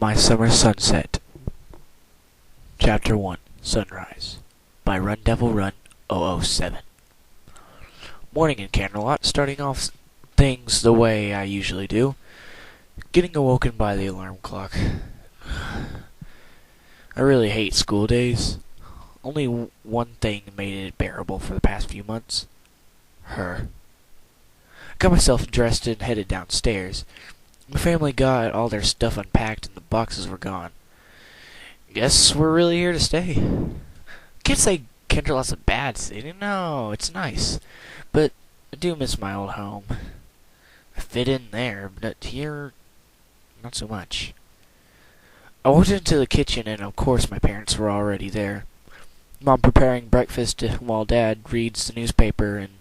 My Summer Sunset. Chapter 1, Sunrise, by Run Devil Run 007. Morning in Canterlot, starting off things the way I usually do, getting awoken by the alarm clock. I really hate school days. Only one thing made it bearable for the past few months. Her. I got myself dressed and headed downstairs. My family got all their stuff unpacked and the boxes were gone. Guess we're really here to stay. Can't say Canterlot's a bad city. No, it's nice. But I do miss my old home. I fit in there, but here, not so much. I walked into the kitchen and of course my parents were already there. Mom preparing breakfast while Dad reads the newspaper and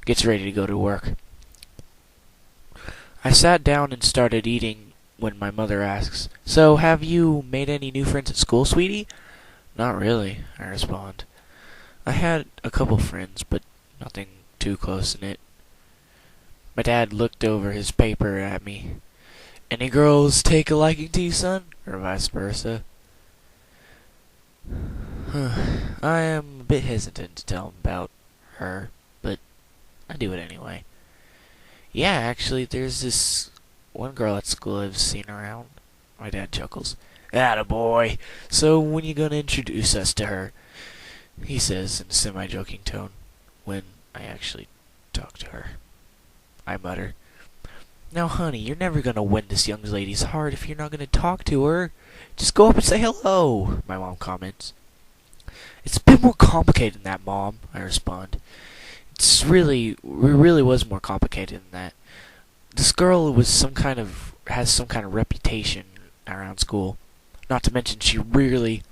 gets ready to go to work. I sat down and started eating when my mother asks, "So, have you made any new friends at school, sweetie?" "Not really," I respond. "I had a couple friends, but nothing too close-knit." My dad looked over his paper at me. "Any girls take a liking to you, son?" Or vice versa. I am a bit hesitant to tell him about her, but I do it anyway. "Yeah, actually, there's this one girl at school I've seen around." My dad chuckles. "Attaboy! So when you gonna introduce us to her?" he says in a semi-joking tone. "When I actually talk to her," I mutter. "Now, honey, you're never gonna win this young lady's heart if you're not gonna talk to her. Just go up and say hello," my mom comments. "It's a bit more complicated than that, Mom," I respond. It really was more complicated than that. This girl has some kind of reputation around school. Not to mention she rarely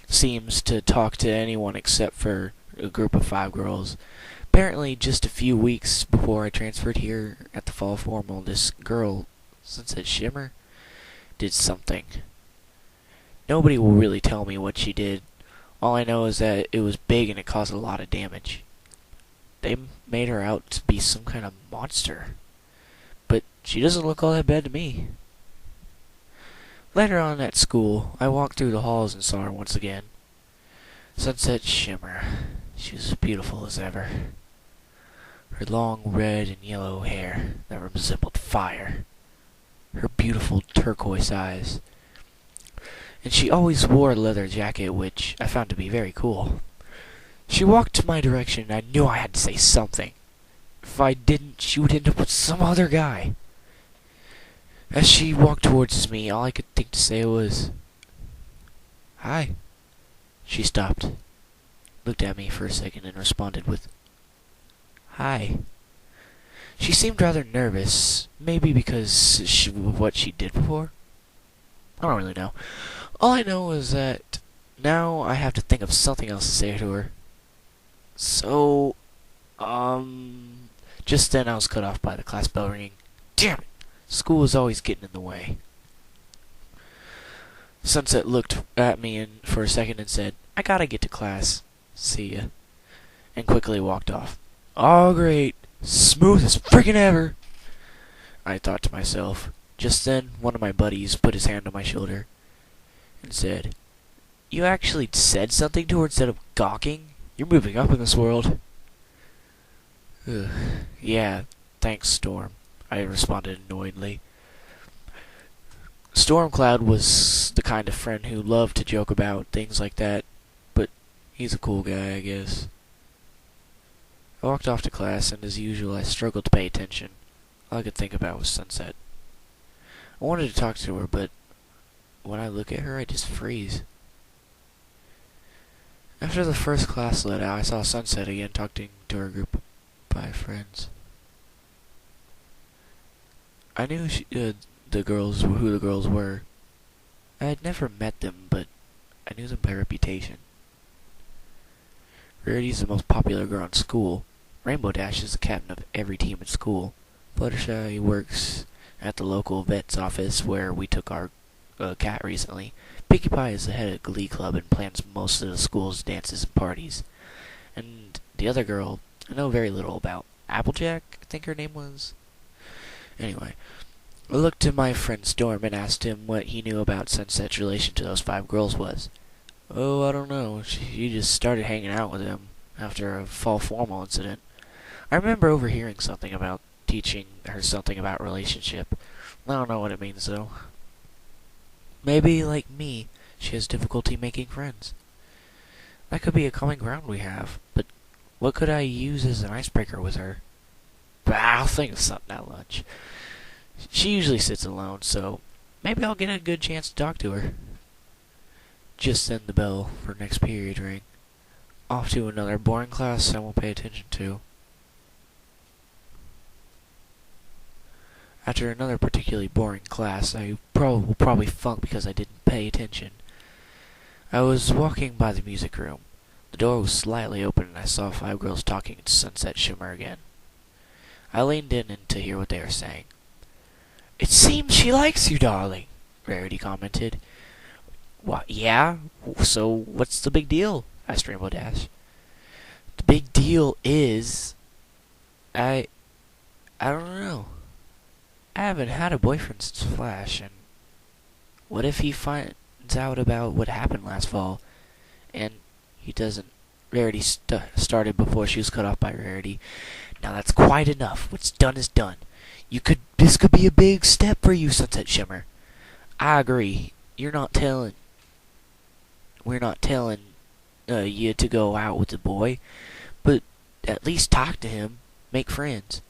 seems to talk to anyone except for a group of 5 girls. Apparently, just a few weeks before I transferred here at the fall formal, this girl, Sunset Shimmer, did something. Nobody will really tell me what she did. All I know is that it was big and it caused a lot of damage. They made her out to be some kind of monster. But she doesn't look all that bad to me. Later on at school, I walked through the halls and saw her once again. Sunset Shimmer. She was as beautiful as ever. Her long red and yellow hair that resembled fire. Her beautiful turquoise eyes. And she always wore a leather jacket, which I found to be very cool. She walked to my direction, and I knew I had to say something. If I didn't, she would end up with some other guy. As she walked towards me, all I could think to say was, "Hi." She stopped, looked at me for a second, and responded with, "Hi." She seemed rather nervous, maybe because of what she did before. I don't really know. All I know is that now I have to think of something else to say to her. So, just then I was cut off by the class bell ringing. Damn it! School is always getting in the way. Sunset looked at me for a second and said, "I gotta get to class. See ya." And quickly walked off. "Oh, great. Smooth as frickin' ever," I thought to myself. Just then, one of my buddies put his hand on my shoulder and said, "You actually said something to her instead of gawking? You're moving up in this world." Ugh. "Yeah, thanks, Storm," I responded annoyedly. Stormcloud was the kind of friend who loved to joke about things like that, but he's a cool guy, I guess. I walked off to class, and as usual, I struggled to pay attention. All I could think about was Sunset. I wanted to talk to her, but when I look at her, I just freeze. After the first class let out, I saw Sunset again talking to her group of 5 friends. I knew who the girls were. I had never met them, but I knew them by reputation. Rarity's the most popular girl in school. Rainbow Dash is the captain of every team at school. Fluttershy works at the local vet's office where we took our cat recently. Pinkie Pie is the head of Glee Club and plans most of the school's dances and parties. And the other girl, I know very little about. Applejack, I think her name was. Anyway, I looked to my friend Storm and asked him what he knew about Sunset's relation to those 5 girls was. Oh, I don't know. She just started hanging out with him after a fall formal incident. I remember overhearing something about teaching her something about relationship. I don't know what it means though. Maybe, like me, she has difficulty making friends. That could be a common ground we have, but what could I use as an icebreaker with her? I'll think of something at lunch. She usually sits alone, so maybe I'll get a good chance to talk to her. Just then the bell for next period rang. Off to another boring class I won't pay attention to. After another particularly boring class, I will probably funk because I didn't pay attention. I was walking by the music room. The door was slightly open and I saw 5 girls talking to Sunset Shimmer again. I leaned in to hear what they were saying. "It seems she likes you, darling," Rarity commented. "What, yeah? So what's the big deal?" asked Rainbow Dash. "The big deal is... I don't know. I haven't had a boyfriend since Flash, and what if he finds out about what happened last fall, and he doesn't..." Rarity started before she was cut off by Rarity. "Now that's quite enough. What's done is done. This could be a big step for you, Sunset Shimmer. I agree. We're not telling you to go out with the boy, but at least talk to him, make friends.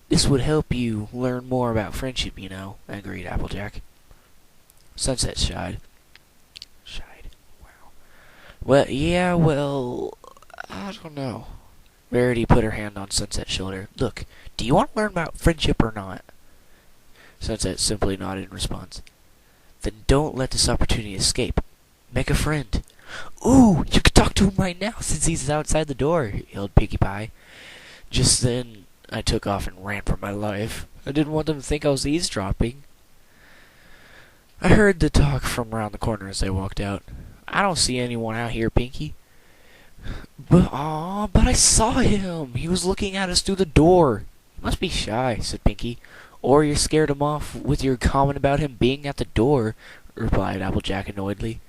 This would help you learn more about friendship, you know," agreed Applejack. Sunset shied. Wow. Well, I don't know. Rarity put her hand on Sunset's shoulder. "Look, do you want to learn about friendship or not?" Sunset simply nodded in response. "Then don't let this opportunity escape. Make a friend." "Ooh, you could talk to him right now since he's outside the door," yelled Pinkie Pie. Just then, I took off and ran for my life. I didn't want them to think I was eavesdropping. I heard the talk from around the corner as they walked out. "I don't see anyone out here, Pinkie." But I saw him. He was looking at us through the door." "You must be shy," said Pinkie. "Or you scared him off with your comment about him being at the door," replied Applejack annoyedly.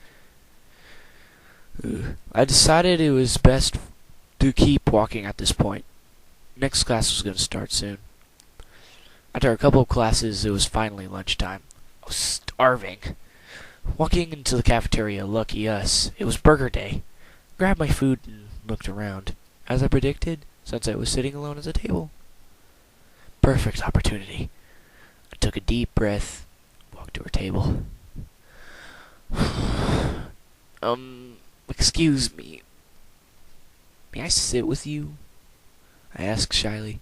I decided it was best to keep walking at this point. Next class was going to start soon. After a couple of classes, it was finally lunchtime. I was starving. Walking into the cafeteria, lucky us, it was burger day. Grabbed my food and looked around. As I predicted, Sunset was sitting alone at the table. Perfect opportunity. I took a deep breath, walked to her table. Excuse me. May I sit with you?" I asked shyly.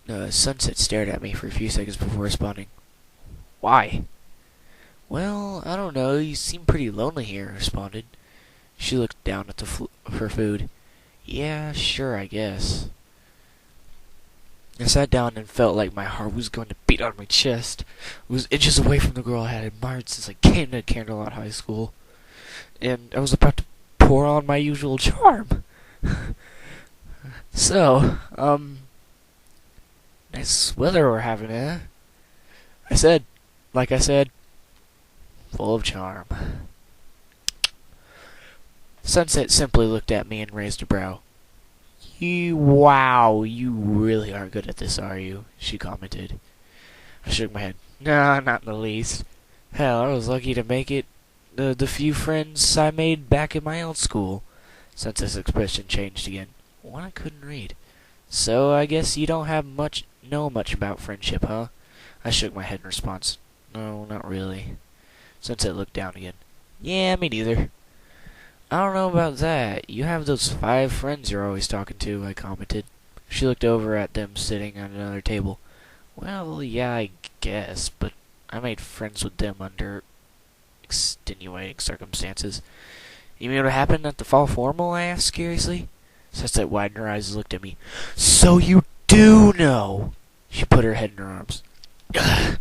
Sunset stared at me for a few seconds before responding. "Why?" "Well, I don't know. You seem pretty lonely here," I responded. She looked down at her food. "Yeah, sure, I guess." I sat down and felt like my heart was going to beat on my chest. I was inches away from the girl I had admired since I came to Candlelight High School, and I was about to pour on my usual charm. So, nice weather we're having, eh? Like I said, full of charm. Sunset simply looked at me and raised a brow. Wow, you really aren't good at this, are you?" she commented. I shook my head. "Nah, not in the least. Hell, I was lucky to make it the few friends I made back in my old school." Sunset's expression changed again. One I couldn't read. "So I guess you don't know much about friendship, huh?" I shook my head in response. "No, not really." Sunset looked down again. "Yeah, me neither." "I don't know about that. You have those 5 friends you're always talking to," I commented. She looked over at them sitting at another table. "Well, yeah, I guess, but I made friends with them under extenuating circumstances." "You mean what happened at the fall formal?" I asked curiously. Sunset widened her eyes and looked at me. "So you do know!" She put her head in her arms. Man,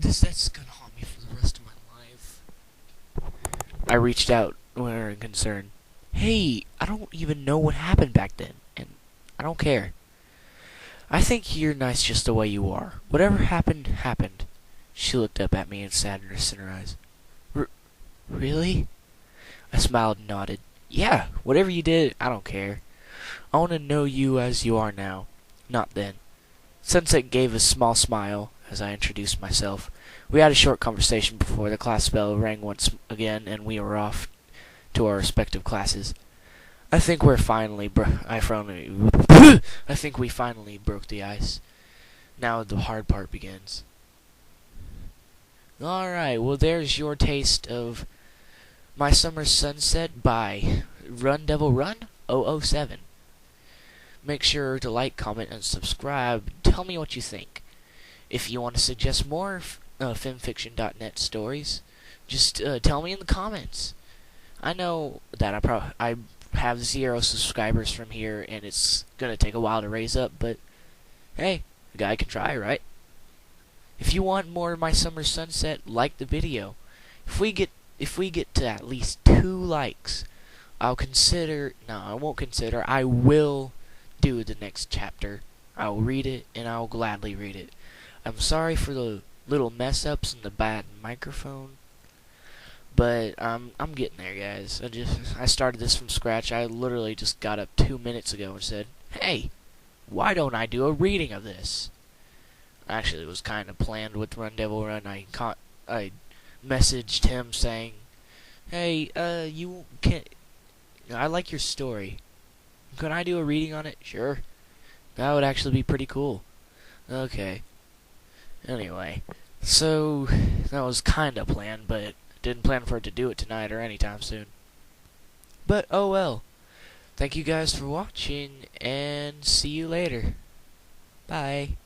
that's gonna haunt me for the rest of my life. I reached out when in concern. "Hey, I don't even know what happened back then, and I don't care." I think you're nice just the way you are. Whatever happened, happened. She looked up at me and sadness in her eyes. Really? I smiled and nodded. Yeah, whatever you did, I don't care. I want to know you as you are now, not then. Sunset gave a small smile as I introduced myself. We had a short conversation before the class bell rang once again and we were off to our respective classes. I think we finally broke the ice. Now the hard part begins. Alright, well there's your taste of My Summer Sunset by Run Devil Run 007. Make sure to like, comment, and subscribe. Tell me what you think. If you want to suggest more femfiction.net stories, just tell me in the comments. I know that I have 0 subscribers from here, and it's gonna take a while to raise up, but hey, a guy can try, right? If you want more of My Summer Sunset, like the video. If we get to at least 2 likes, I will do the next chapter. I'll read it, and I'll gladly read it. I'm sorry for the little mess ups and the bad microphone, but I'm getting there, guys. I started this from scratch. I literally just got up 2 minutes ago and said, hey, why don't I do a reading of this? Actually, it was kind of planned with Run Devil Run. I messaged him saying, hey, I like your story. Can I do a reading on it? Sure. That would actually be pretty cool. Okay. Anyway, so that was kind of planned, but didn't plan for it to do it tonight or anytime soon. But oh well. Thank you guys for watching, and see you later. Bye.